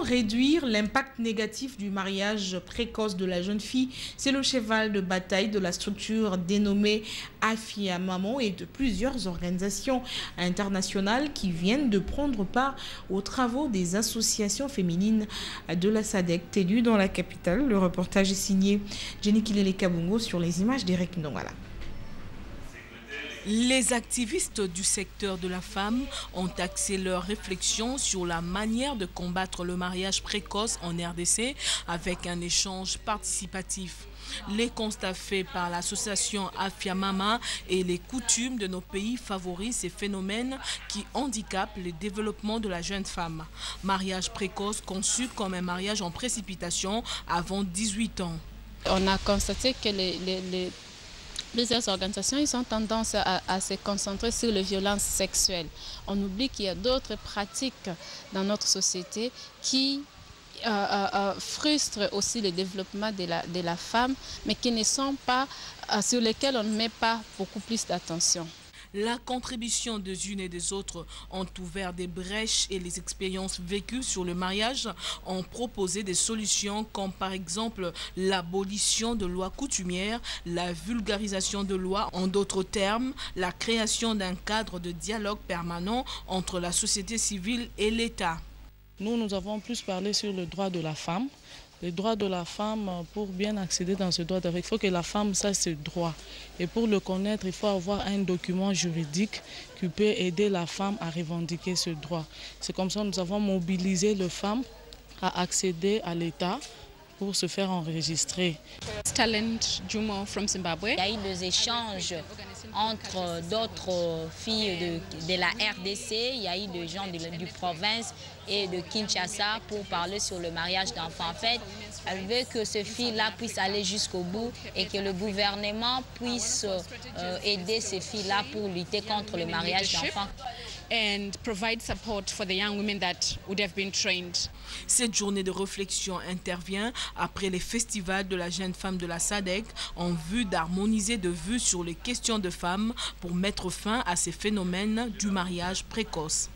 réduire l'impact négatif du mariage précoce de la jeune fille, c'est le cheval de bataille de la structure dénommée Afia Maman et de plusieurs organisations internationales qui viennent de prendre part aux travaux des associations féminines de la SADC tenues dans la capitale. Le reportage est signé Jenny Kilele Kabungo sur les images d'Eric Ndongala. Les activistes du secteur de la femme ont axé leur réflexion sur la manière de combattre le mariage précoce en RDC avec un échange participatif. Les constats faits par l'association Afia Mama et les coutumes de nos pays favorisent ces phénomènes qui handicapent le développement de la jeune femme. Mariage précoce conçu comme un mariage en précipitation avant 18 ans. On a constaté que plusieurs organisations ils ont tendance à se concentrer sur les violences sexuelles. On oublie qu'il y a d'autres pratiques dans notre société qui frustrent aussi le développement de la femme, mais qui ne sont pas, sur lesquelles on ne met pas beaucoup plus d'attention. La contribution des unes et des autres ont ouvert des brèches et les expériences vécues sur le mariage ont proposé des solutions comme par exemple l'abolition de lois coutumières, la vulgarisation de lois, en d'autres termes, la création d'un cadre de dialogue permanent entre la société civile et l'État. Nous avons plus parlé sur le droit de la femme. Les droits de la femme, pour bien accéder dans ce droit, il faut que la femme sache ses droits. Et pour le connaître, il faut avoir un document juridique qui peut aider la femme à revendiquer ce droit. C'est comme ça que nous avons mobilisé les femmes à accéder à l'État pour se faire enregistrer. Talent Jumo from Zimbabwe. Il y a eu des échanges entre d'autres filles de la RDC, il y a eu des gens du province et de Kinshasa pour parler sur le mariage d'enfants. En fait, elle veut que ces filles-là puissent aller jusqu'au bout et que le gouvernement puisse aider ces filles-là pour lutter contre le mariage d'enfants. And provide support for the young women that would have been trained. Cette journée de réflexion intervient après les festivals de la jeune femme de la SADC en vue d'harmoniser de vues sur les questions de femmes pour mettre fin à ces phénomènes du mariage précoce.